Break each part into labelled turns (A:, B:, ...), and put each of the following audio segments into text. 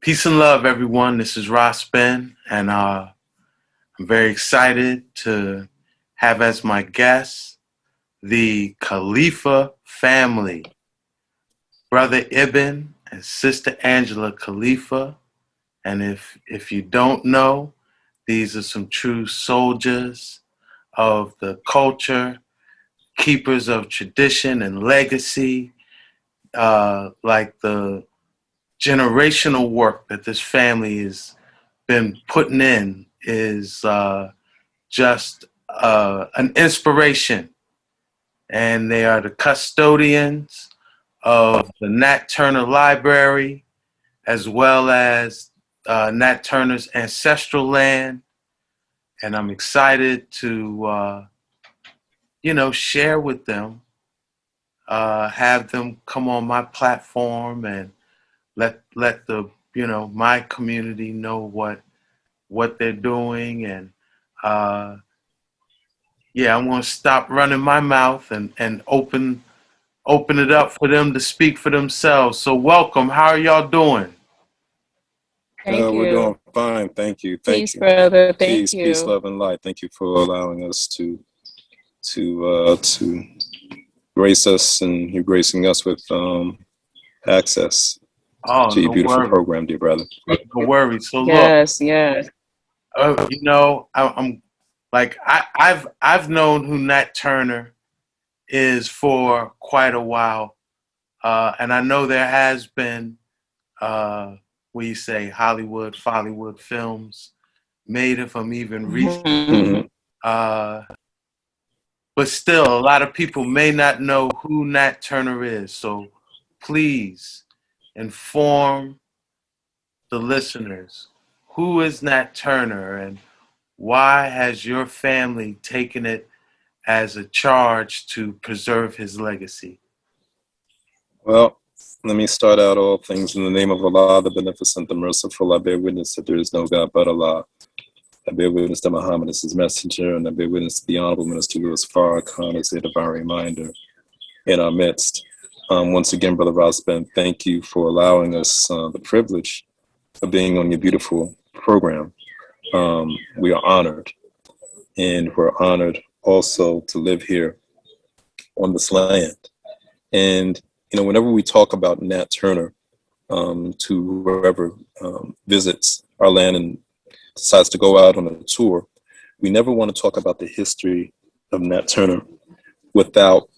A: Peace and love, everyone. This is Ross Ben, and I'm very excited to have as my guest the Khalifa family, Brother Ibn and Sister Angela Khalifa. And if you don't know, these are some true soldiers of the culture, keepers of tradition and legacy, like the generational work that this family has been putting in is just an inspiration. And they are the custodians of the Nat Turner Library, as well as Nat Turner's ancestral land. And I'm excited to, share with them, have them come on my platform and let the my community know what they're doing. And I'm going to stop running my mouth and open it up for them to speak for themselves. So welcome. How are y'all doing?
B: Thank
C: We're
B: you.
C: doing fine. Thank you.
B: Peace, brother. Thank
C: Peace,
B: you.
C: love, and light. Thank you for allowing us to grace us, and you're gracing us with access
A: Oh,
C: to your
A: no
C: beautiful
A: worries.
C: program, dear brother.
A: No worries. So look,
B: Yes, yes.
A: I'm like I've known who Nat Turner is for quite a while, and I know there has been what you say Hollywood films made of him even recently.
C: Mm-hmm.
A: Uh, but still, a lot of people may not know who Nat Turner is. So please inform the listeners, who is Nat Turner and why has your family taken it as a charge to preserve his legacy?
C: Well, let me start out all things in the name of Allah, the Beneficent, the Merciful. I bear witness that there is no God but Allah. I bear witness that Muhammad is his messenger, and I bear witness to the Honorable Minister Louis Farrakhan as a divine reminder in our midst. Once again, Brother Rosben, thank you for allowing us the privilege of being on your beautiful program. We are honored, and we're honored also to live here on this land. And, whenever we talk about Nat Turner, to whoever visits our land and decides to go out on a tour, we never want to talk about the history of Nat Turner without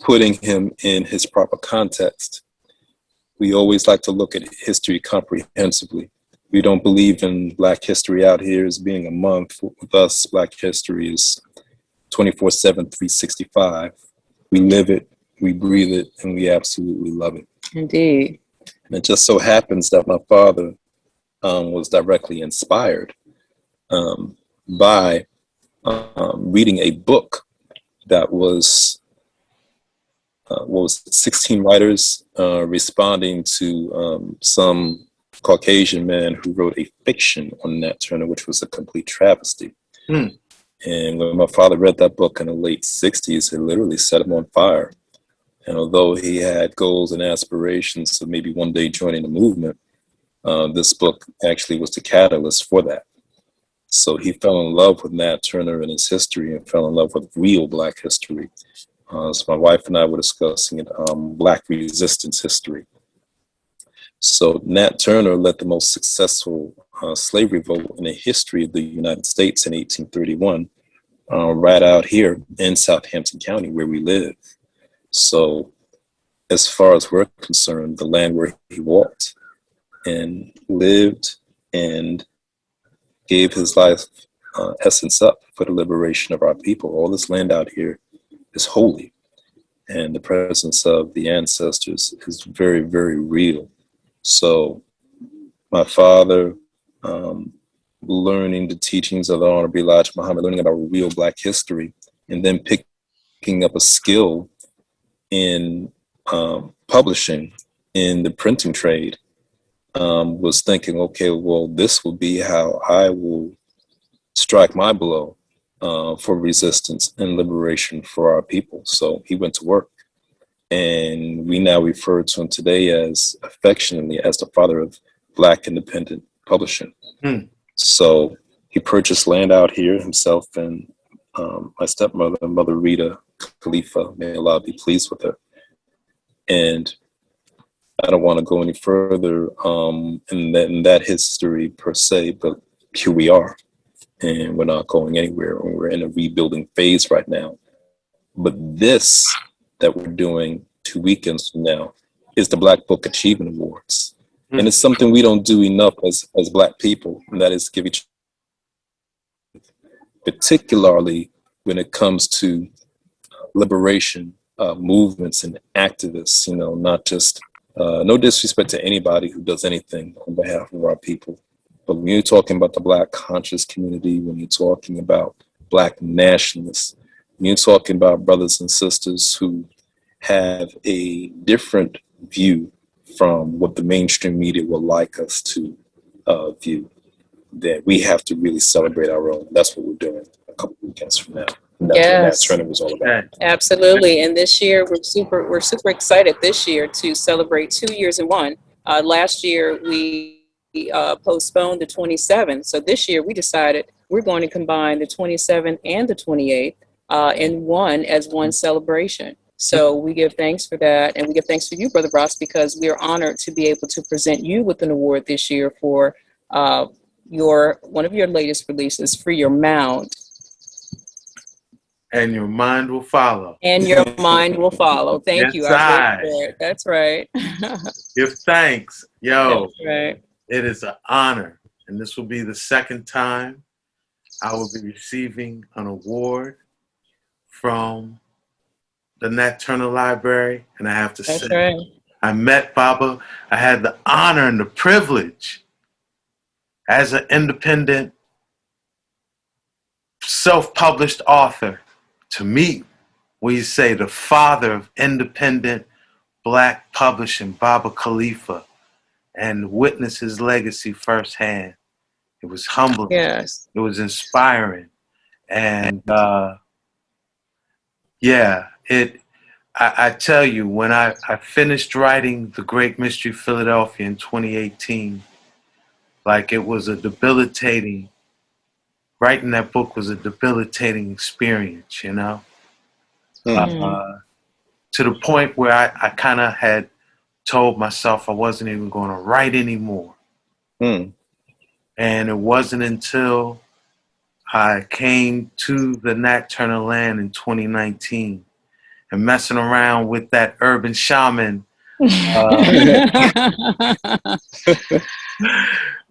C: putting him in his proper context. We always like to look at history comprehensively. We don't believe in Black history out here as being a month. With us, Black history is 24/7, 365. We live it, we breathe it, and we absolutely love it.
B: Indeed.
C: And it just so happens that my father was directly inspired by reading a book that was 16 writers responding to some Caucasian man who wrote a fiction on Nat Turner, which was a complete travesty.
A: Hmm.
C: And when my father read that book in the late 60s, it literally set him on fire. And although he had goals and aspirations of maybe one day joining the movement, this book actually was the catalyst for that. So he fell in love with Nat Turner and his history, and fell in love with real Black history. So my wife and I were discussing it, Black resistance history. So Nat Turner led the most successful slave revolt in the history of the United States in 1831, right out here in Southampton County where we live. So as far as we're concerned, the land where he walked and lived and gave his life essence up for the liberation of our people. All this land out here is holy, and the presence of the ancestors is very, very real. So my father, learning the teachings of the Honorable Elijah Muhammad, learning about real Black history, and then picking up a skill in publishing in the printing trade, was thinking, okay, well, this will be how I will strike my blow for resistance and liberation for our people. So he went to work, and we now refer to him today as affectionately as the father of Black independent publishing. So he purchased land out here himself, and my stepmother, Mother Rita Khalifa, may Allah be pleased with her. And I don't want to go any further in that history per se, but here we are, and we're not going anywhere. We're in a rebuilding phase right now. But this that we're doing 2 weekends from now is the Black Book Achievement Awards. And it's something we don't do enough as Black people, and that is give each, particularly when it comes to liberation movements and activists, you know, not just, no disrespect to anybody who does anything on behalf of our people. But when you're talking about the Black conscious community, when you're talking about Black nationalists, when you're talking about brothers and sisters who have a different view from what the mainstream media would like us to view, that we have to really celebrate our own. That's what we're doing a couple weekends from now. And that's what Nat Turner was all about.
B: Absolutely. And this year we're super excited this year to celebrate 2 years in one. Last year we postponed the 27th. So this year we decided we're going to combine the 27th and the 28th in one as one celebration. So we give thanks for that, and we give thanks for you, Brother Ross, because we are honored to be able to present you with an award this year for one of your latest releases, Free Your Mound.
A: And your mind will follow.
B: And your mind will follow. Thank you. I voted for it. That's right.
A: Give thanks. Yo,
B: that's right.
A: It is an honor. And this will be the second time I will be receiving an award from the Nat Turner Library. And I have to say,
B: right.
A: I met Baba. I had the honor and the privilege as an independent, self-published author to meet, we say, the father of independent Black publishing, Baba Khalifa, and witness his legacy firsthand. It was humbling.
B: Yes.
A: It was inspiring. And I tell you, when I finished writing The Great Mystery of Philadelphia in 2018, like it was a debilitating, writing that book was a debilitating experience, you know? To the point where I kind of had told myself I wasn't even going to write anymore. And it wasn't until I came to the Nat Turner land in 2019 and messing around with that urban shaman,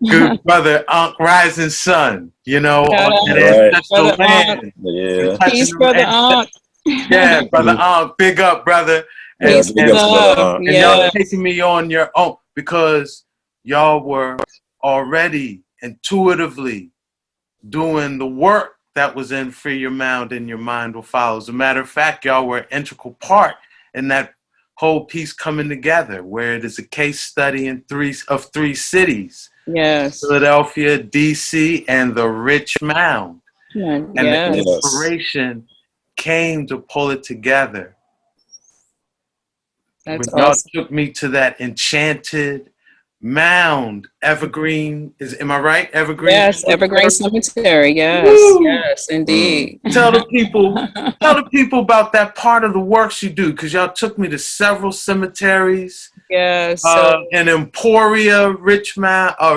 A: good brother, Ankh Rising Sun, you know, on that ancestral land.
C: Yeah.
B: Peace, brother Ankh.
A: Yeah, brother Ankh, big up, brother.
B: Peace,
C: big up, brother Ankh.
A: And y'all taking me on your own because y'all were already intuitively doing the work that was in Free Your Mound and Your Mind Will Follow. As a matter of fact, y'all were an integral part in that whole piece coming together, where it is a case study in three cities.
B: Yes.
A: Philadelphia, DC, and the Rich Mound. And the inspiration came to pull it together.
B: That's
A: when y'all
B: awesome.
A: took me to that enchanted mound, Evergreen, am I right? Evergreen?
B: Yes, Evergreen Cemetery. Yes,
A: Woo!
B: yes, indeed.
A: Tell the people about that part of the works you do, because y'all took me to several cemeteries.
B: Yes.
A: In Emporia,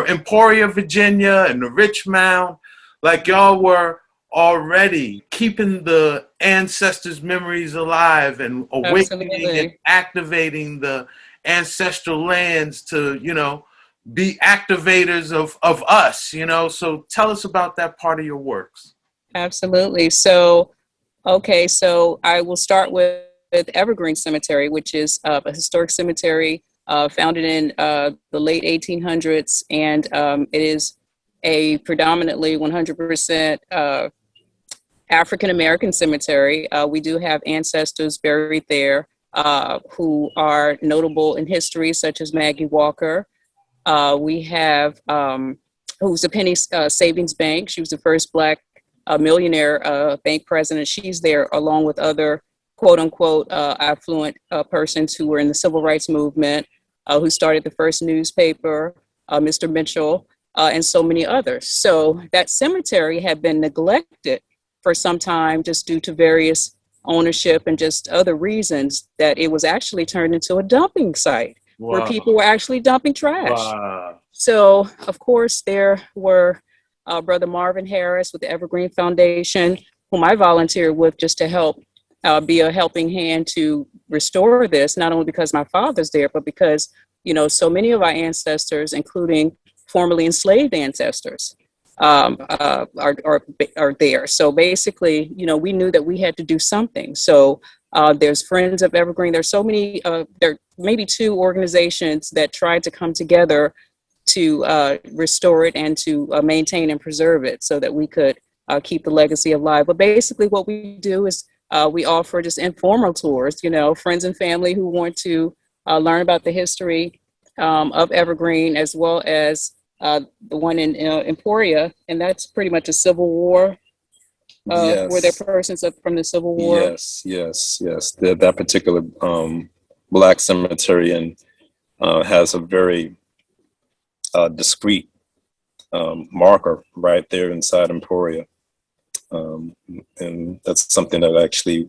A: Emporia, Virginia, and the Rich Mound. Like y'all were already keeping the ancestors' memories alive and awakening and activating the ancestral lands to, you know, be activators of us, you know. So tell us about that part of your works.
B: Absolutely. So, okay, so I will start with Evergreen Cemetery, which is a historic cemetery founded in the late 1800s, and it is a predominantly 100% African-American cemetery. We do have ancestors buried there who are notable in history, such as Maggie Walker. We have who's a penny savings bank. She was the first Black millionaire bank president. She's there along with other quote-unquote affluent persons who were in the civil rights movement, who started the first newspaper. Mr. Mitchell, and so many others. So that cemetery had been neglected for some time just due to various ownership and just other reasons, that it was actually turned into a dumping site where
A: Wow.
B: people were actually dumping trash.
A: Wow.
B: So, of course, there were Brother Marvin Harris with the Evergreen Foundation, whom I volunteered with just to help be a helping hand to restore this, not only because my father's there, but because, so many of our ancestors, including formerly enslaved ancestors, are there. So basically, we knew that we had to do something. So there's Friends of Evergreen. There's so many, there maybe two organizations that tried to come together to restore it and to maintain and preserve it so that we could keep the legacy alive. But basically what we do is we offer just informal tours, friends and family who want to learn about the history of Evergreen, as well as the one in Emporia, and that's pretty much a Civil War, where they're
C: Yes,
B: persons from the Civil War.
C: yes. That particular Black cemetery and has a very discrete marker right there inside Emporia. And that's something that actually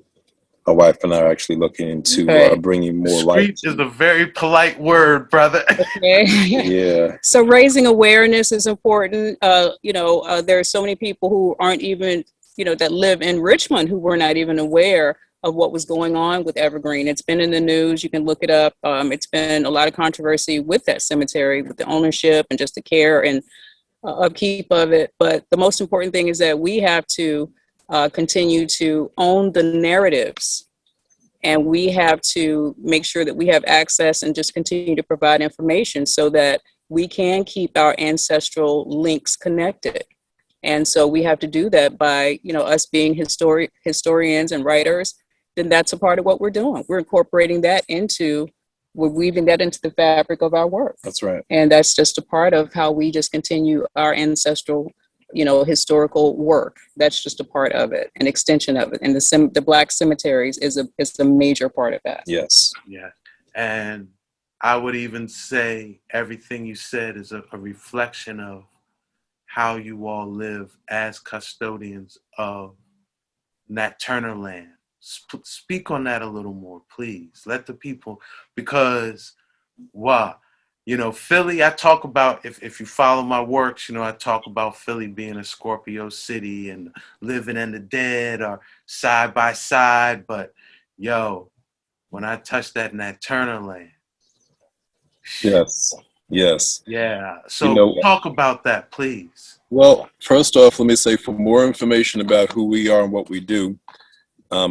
C: my wife and I are actually looking into bringing more light.
A: Discreet is a very polite word, brother.
B: Okay.
C: Yeah.
B: So raising awareness is important. There are so many people who aren't even, that live in Richmond who were not even aware of what was going on with Evergreen. It's been in the news. You can look it up. It's been a lot of controversy with that cemetery, with the ownership and just the care and upkeep of it. But the most important thing is that we have to continue to own the narratives, and we have to make sure that we have access and just continue to provide information so that we can keep our ancestral links connected. And so we have to do that by, us being historians and writers. Then that's a part of what we're doing. We're incorporating that we're weaving that into the fabric of our work.
C: That's right.
B: And that's just a part of how we just continue our ancestral, historical work. That's just a part of it, an extension of it. And the Black cemeteries is a major part of that.
C: Yes.
A: Yeah. And I would even say everything you said is a reflection of how you all live as custodians of Nat Turner land. Speak on that a little more, please. Let the people, because, wow, Philly, I talk about, if you follow my works, I talk about Philly being a Scorpio city and living and the dead are side by side. But, when I touch that Nat Turner land.
C: Yes.
A: Yeah. So talk about that, please.
C: Well, first off, let me say, for more information about who we are and what we do,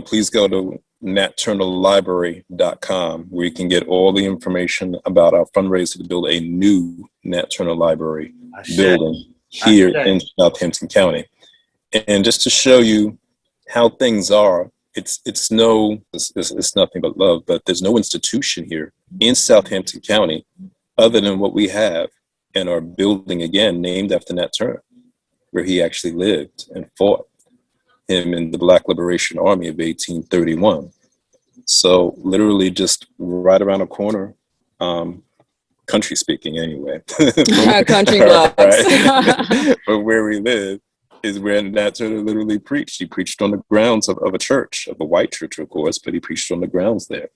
C: please go to natturnerlibrary.com, where you can get all the information about our fundraiser to build a new Nat Turner Library building here in Southampton County. And just to show you how things are, it's nothing but love, but there's no institution here in Southampton County other than what we have and are building again, named after Nat Turner, where he actually lived and fought him in the Black Liberation Army of 1831. So literally just right around the corner, country speaking anyway.
B: Country blocks.
C: Right? But where we live is where Nat Turner literally preached. He preached on the grounds of a church, of a white church, of course, but he preached on the grounds there.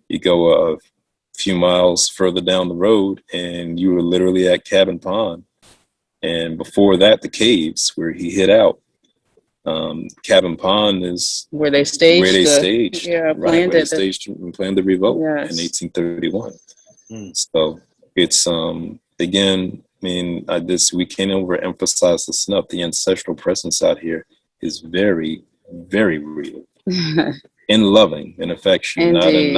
C: You go a few miles further down the road and you were literally at Cabin Pond. And before that, the caves where he hid out. Cabin Pond is
B: where they staged
C: planned the revolt in 1831. So it's again, I mean, we can't overemphasize this enough. The ancestral presence out here is very, very real and loving and affection, not in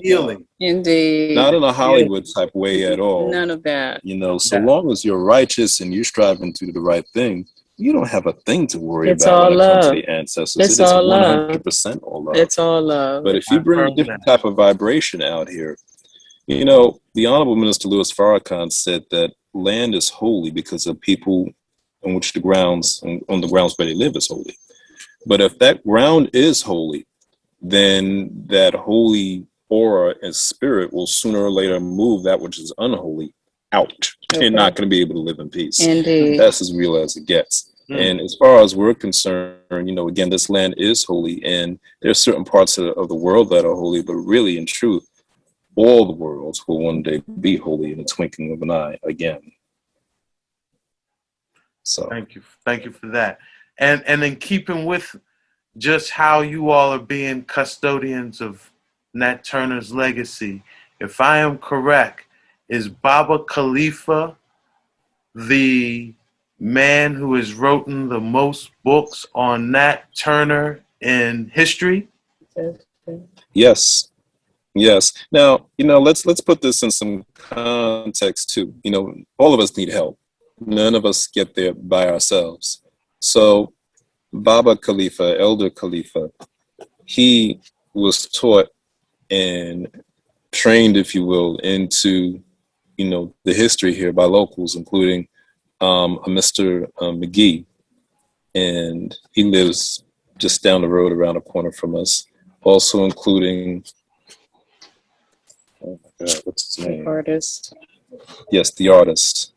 A: healing.
B: Indeed.
C: Not in a Hollywood type way at all.
B: None of that.
C: So long as you're righteous and you're striving to do the right thing, you don't have a thing to worry
B: It's
C: about
B: all
C: when it
B: love.
C: comes to the ancestors.
B: It's
C: It is
B: all
C: 100% all love.
B: It's all love.
C: But if you bring a different type of vibration out here, the Honorable Minister Louis Farrakhan said that land is holy because of people on which on the grounds where they live is holy. But if that ground is holy, then that holy aura and spirit will sooner or later move that which is unholy out. you're not going to be able to live in peace.
B: Indeed.
C: That's as real as it gets. And as far as we're concerned, again, this land is holy, and there are certain parts of the world that are holy, but really, in truth, all the worlds will one day be holy in the twinkling of an eye again. So
A: thank you for that. And in keeping with just how you all are being custodians of Nat Turner's legacy, if I am correct, is Baba Khalifa the man who has written the most books on Nat Turner in history?
C: Yes. Yes. Now, let's put this in some context too. All of us need help. None of us get there by ourselves. So Baba Khalifa, Elder Khalifa, he was taught and trained, if you will, into, the history here by locals, including a Mr. McGee. And he lives just down the road around the corner from us. Also including, oh my God, what's his name?
B: Artist.
C: Yes, the artist,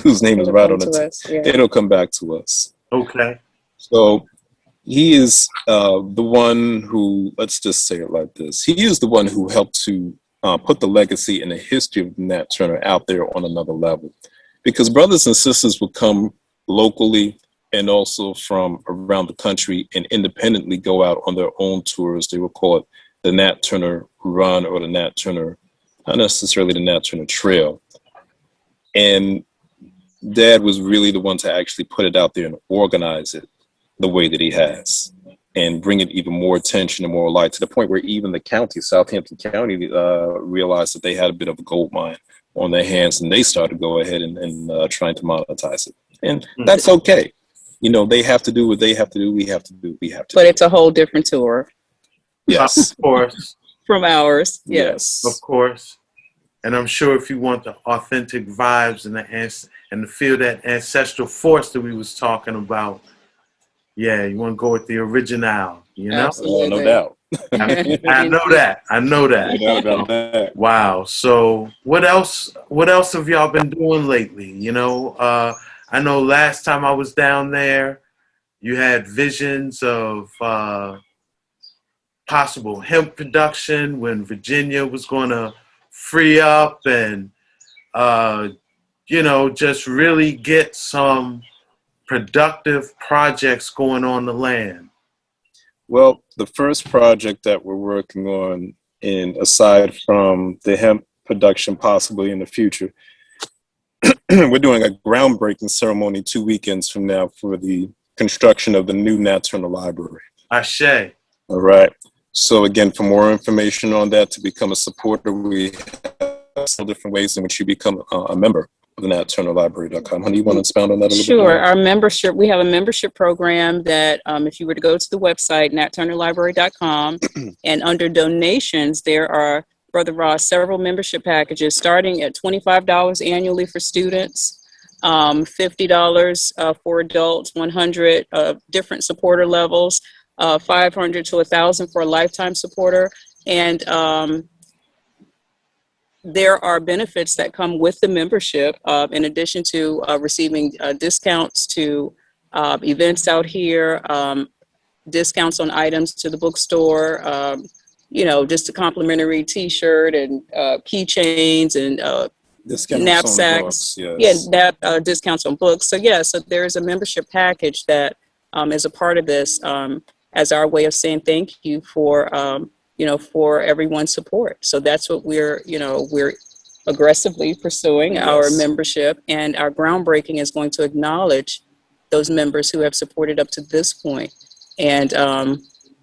C: whose name is right on it.
B: Yeah.
C: It'll come back to us.
A: Okay.
C: So he is the one who, let's just say it like this, he is the one who helped to put the legacy and the history of Nat Turner out there on another level. Because brothers and sisters would come locally and also from around the country and independently go out on their own tours. They would call it the Nat Turner Run or the Nat Turner, not necessarily the Nat Turner Trail. And Dad was really the one to actually put it out there and organize it the way that he has and bring it even more attention and more light, to the point where even the county, Southampton County, realized that they had a bit of a gold mine on their hands, and they started to go ahead and trying to monetize it. And that's okay. They have to do what they have to do. We have to do what we have to do.
B: But it's a whole different tour.
C: Yes.
A: Of course.
B: From ours.
C: Yes.
A: Of course. And I'm sure if you want the authentic vibes and to feel that ancestral force that we was talking about, yeah, you want to go with the original,
B: Absolutely.
C: No doubt.
A: I know that.
C: No doubt about that.
A: Wow. So what else have y'all been doing lately? I know last time I was down there, you had visions of possible hemp production when Virginia was going to free up and, just really get some productive projects going on the land.
C: Well, the first project that we're working on, and aside from the hemp production possibly in the future, we're doing a groundbreaking ceremony 2 weekends from now for the construction of the new Nat Turner Library.
A: Ashe.
C: All right. So again, for more information on that, to become a supporter, we have several different ways in which you become a member of the NatTurnerLibrary.com. Honey, you want to expound on that a little bit?
B: Sure. Our membership, we have a membership program that if you were to go to the website, NatTurnerLibrary.com, and under donations, there are, Brother Ross, several membership packages starting at $25 annually for students, $50 for adults, $100 different supporter levels, $500 to $1,000 for a lifetime supporter. And there are benefits that come with the membership, in addition to receiving discounts to events out here, discounts on items to the bookstore, just a complimentary T-shirt and keychains and knapsacks.
C: Yes.
B: Yeah, discounts on books. So so there is a membership package that is a part of this as our way of saying thank you for for everyone's support. So that's what we're aggressively pursuing, our membership, and our groundbreaking is going to acknowledge those members who have supported up to this point. And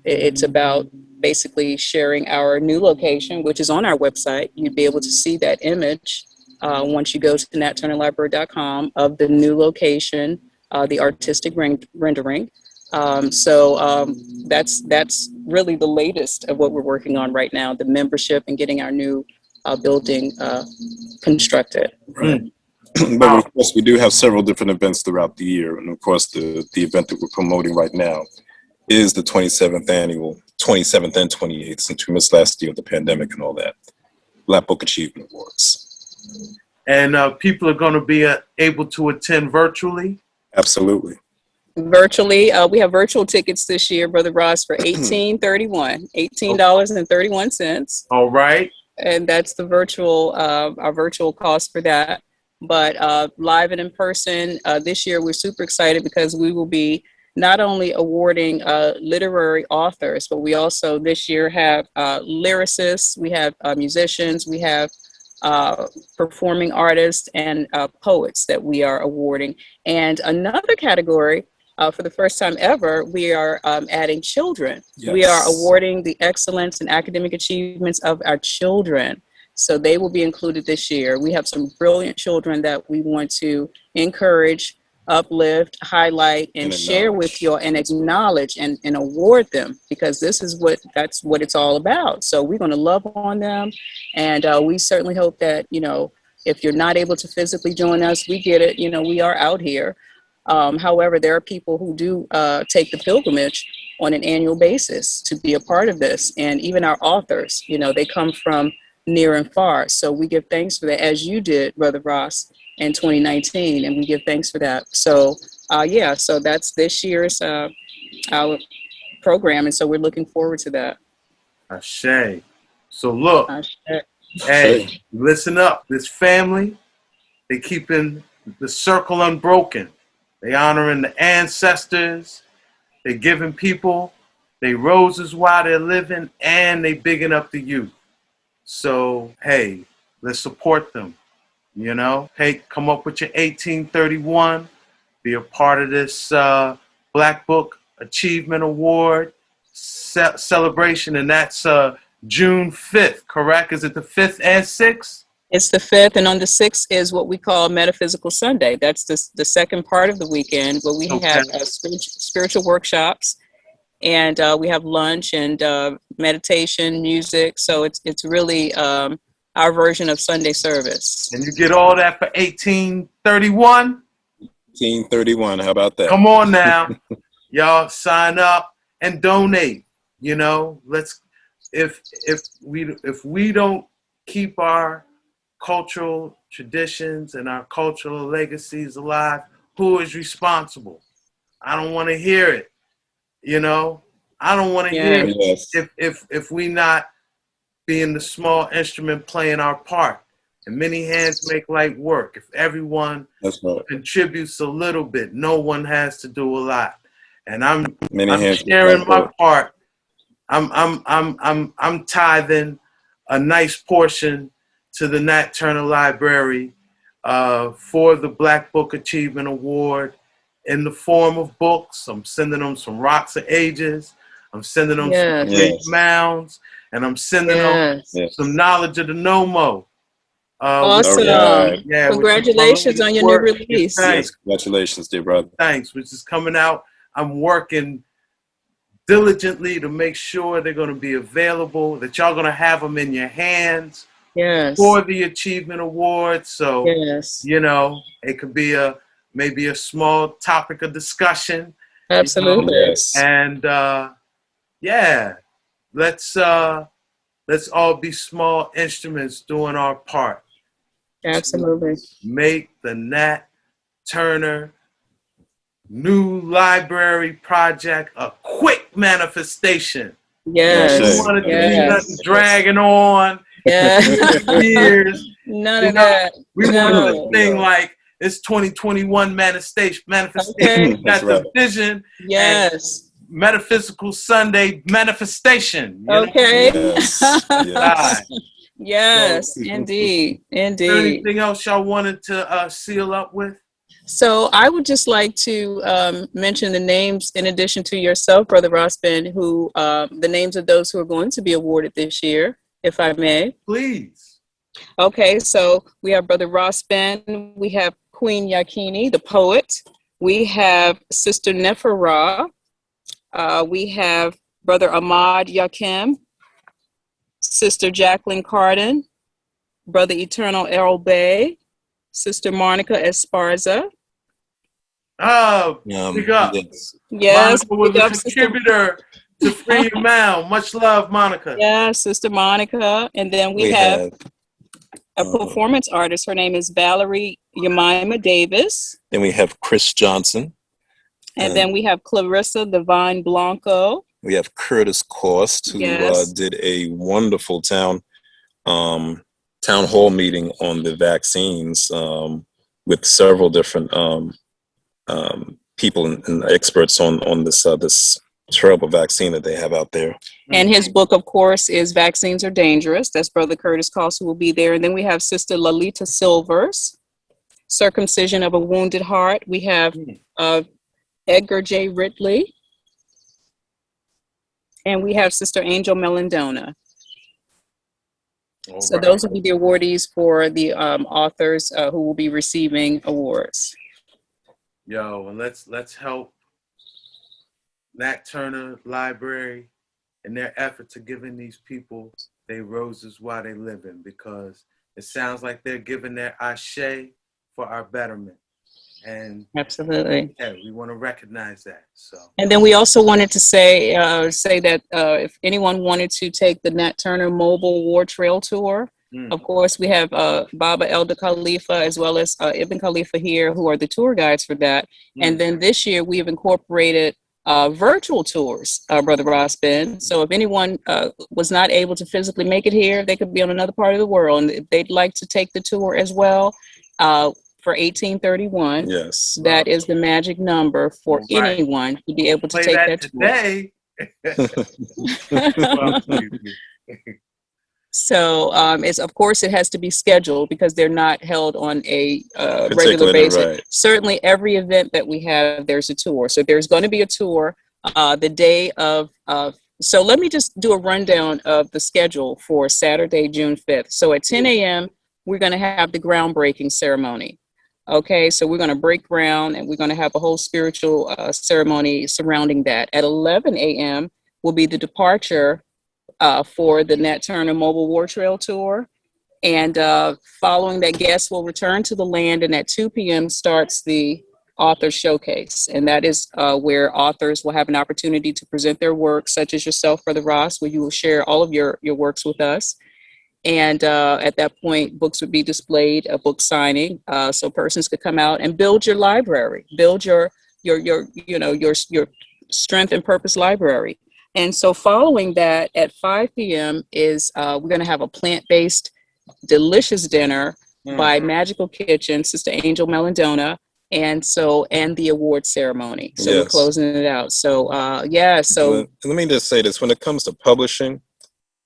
B: it's about basically sharing our new location, which is on our website. You'd be able to see that image once you go to NatTurnerLibrary.com of the new location, the artistic rendering. That's really the latest of what we're working on right now, the membership and getting our new building constructed.
C: Right. But of course, we do have several different events throughout the year. And of course, the event that we're promoting right now is the 27th and 28th, since we missed last year with the pandemic and all that, Black Book Achievement Awards.
A: And people are going to be able to attend virtually.
C: Absolutely.
B: Virtually, we have virtual tickets this year, Brother Ross, for $18.31.
A: All right.
B: And that's the virtual, our virtual cost for that. But live and in person, this year we're super excited because we will be not only awarding literary authors, but we also this year have lyricists, we have musicians, we have performing artists and poets that we are awarding. And another category, for the first time ever, we are adding children.
C: Yes.
B: We are awarding the excellence and academic achievements of our children. So they will be included this year. We have some brilliant children that we want to encourage, uplift, highlight, and share with you and acknowledge and award them, because that's what it's all about. So we're going to love on them. And we certainly hope that, if you're not able to physically join us, we get it. We are out here. However, there are people who do take the pilgrimage on an annual basis to be a part of this. And even our authors, they come from near and far. So we give thanks for that, as you did, Brother Ross, in 2019, and we give thanks for that. So, so that's this year's our program, and so we're looking forward to that.
A: Ashe. So look, hey, listen up. This family, they keeping the circle unbroken. They honoring the ancestors. They giving people they roses while they're living, and they bigging up the youth. So, hey, let's support them, Hey, come up with your 1831, be a part of this Black Book Achievement Award celebration, and that's June 5th, correct? Is it the 5th and 6th?
B: It's the 5th, and on the 6th is what we call Metaphysical Sunday. That's the second part of the weekend, where we have spiritual workshops. And we have lunch and meditation, music. So it's really our version of Sunday service.
A: And you get all that for 1831?
C: 1831, how about that?
A: Come on now. Y'all sign up and donate. Let's if we don't keep our cultural traditions and our cultural legacies alive, who is responsible? I don't want to hear it. I don't want to hear if we not being the small instrument playing our part. And many hands make light work. If everyone contributes a little bit, no one has to do a lot. And I'm sharing my part. I'm tithing a nice portion to the Nat Turner Library for the Black Book Achievement Award. In the form of books. I'm sending them some Rocks of Ages. I'm sending them some Great Mounds. And I'm sending them some knowledge of the Nomo.
B: Awesome. Congratulations on your new release.
C: Yes, congratulations, dear brother.
A: Thanks, which is coming out. I'm working diligently to make sure they're going to be available, that y'all going to have them in your hands for the Achievement Award. So, it could be maybe a small topic of discussion.
B: Absolutely.
A: And let's all be small instruments doing our part.
B: Absolutely.
A: Make the Nat Turner New Library Project a quick manifestation.
B: Yes.
A: We wanted to be nothing dragging on years.
B: None of that.
A: We wanted this thing like it's 2021 manifestation.
B: Okay.
A: Got the vision.
B: Yes.
A: Metaphysical Sunday manifestation.
B: Okay.
C: Yes.
B: Indeed.
A: Anything else y'all wanted to seal up with?
B: So I would just like to mention the names, in addition to yourself, Brother Rossman, who the names of those who are going to be awarded this year, if I may.
A: Please.
B: Okay, so we have Brother Rossman, we have Queen Yakini, the poet, we have Sister Neferah, we have Brother Ahmad Yakim, Sister Jacqueline Carden, Brother Eternal Errol Bay, Sister Monica Esparza.
A: Oh, big up.
B: Yes.
A: Monica was a contributor to Free Your Mound. Much love, Monica.
B: Yeah, Sister Monica. And then we have a performance artist. Her name is Valerie Yemima Davis.
C: Then we have Chris Johnson.
B: And then we have Clarissa Divine Blanco.
C: We have Curtis Cost, who
B: Yes.
C: did a wonderful town hall meeting on the vaccines with several different people and experts on this terrible vaccine that they have out there.
B: And his book, of course, is Vaccines Are Dangerous. That's Brother Curtis Cost, who will be there. And then we have Sister Lalita Silvers, Circumcision of a Wounded Heart. We have Edgar J. Ridley. And we have Sister Angel Melendona. So those will be the awardees for the authors who will be receiving awards.
A: Yo, and let's help Nat Turner Library in their effort to giving these people their roses while they living, because it sounds like they're giving their ashe for our betterment. And
B: absolutely,
A: yeah, we want to recognize that. So, and
B: then we also wanted to say that if anyone wanted to take the Nat Turner Mobile War Trail Tour, of course we have Baba Elder Khalifa as well as Ibn Khalifa here, who are the tour guides for that. And then this year we have incorporated virtual tours, Brother Ross Ben. So if anyone was not able to physically make it here, they could be on another part of the world, and if they'd like to take the tour as well. For 1831,
C: yes,
B: that is the magic number for anyone to be able to take that
A: today.
B: So it's, of course, it has to be scheduled because they're not held on a regular basis.
C: Right.
B: Certainly, every event that we have, there's a tour. So there's going to be a tour the day of. So let me just do a rundown of the schedule for Saturday, June 5th. So at 10 a.m., we're going to have the groundbreaking ceremony. Okay, so we're going to break ground and we're going to have a whole spiritual ceremony surrounding that. At 11 a.m. will be the departure for the Nat Turner Mobile War Trail Tour. And following that, guests will return to the land, and at 2 p.m. starts the author showcase. And that is where authors will have an opportunity to present their work, such as yourself, Brother Ross, where you will share all of your works with us. And at that point, books would be displayed, a book signing, so persons could come out and build your library, build your strength and purpose library. And so following that, at 5 p.m. is we're going to have a plant-based, delicious dinner by Magical Kitchen, Sister Angel Melendona, and the award ceremony. So we're closing it out. So So
C: let me just say this: when it comes to publishing.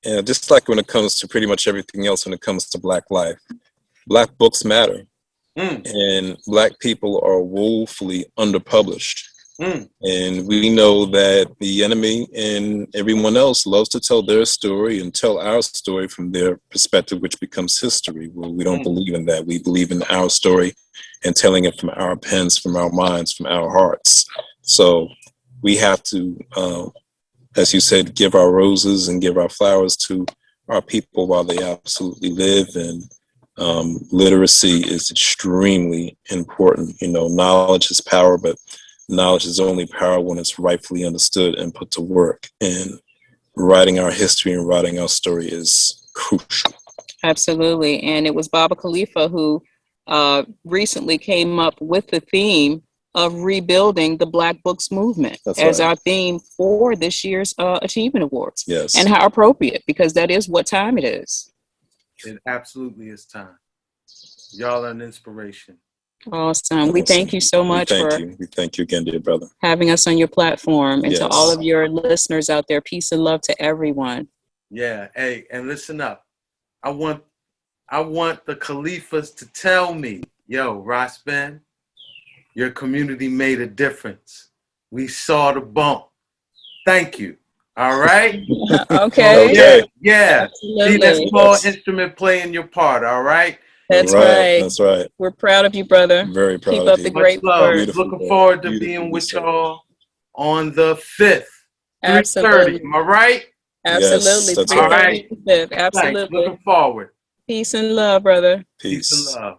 C: Yeah, just like when it comes to pretty much everything else, when it comes to Black life, Black books matter, and Black people are woefully underpublished. And we know that the enemy and everyone else loves to tell their story and tell our story from their perspective, which becomes history. Well, we don't believe in that. We believe in our story and telling it from our pens, from our minds, from our hearts. So we have to as you said, give our roses and give our flowers to our people while they absolutely live. And literacy is extremely important. You know, knowledge is power, but knowledge is only power when it's rightfully understood and put to work. And writing our history and writing our story is crucial.
B: Absolutely. And it was Baba Khalifa who recently came up with the theme of rebuilding the Black Books movement as our theme for this year's Achievement Awards.
C: Yes.
B: And how appropriate, because that is what time it is.
A: It absolutely is time. Y'all are an inspiration.
B: Awesome. We thank you so much
C: We thank you again, dear brother.
B: Having us on your platform. And to all of your listeners out there, peace and love to everyone.
A: Yeah. Hey, and listen up. I want the Khalifas to tell me, yo, Ross Ben, your community made a difference. We saw the bump. Thank you. All right?
B: Okay.
A: Yeah. See that small instrument playing your part, all right?
B: That's right.
C: That's right.
B: We're proud of you, brother.
C: Very proud.
B: Keep up the great work.
A: Looking forward to being with y'all on the 5th.
B: Absolutely.
A: 3:30. Am I right?
B: Absolutely.
C: Yes, that's
A: all right.
B: Absolutely.
A: Thanks. Looking forward.
B: Peace and love, brother.
C: Peace.
A: And love.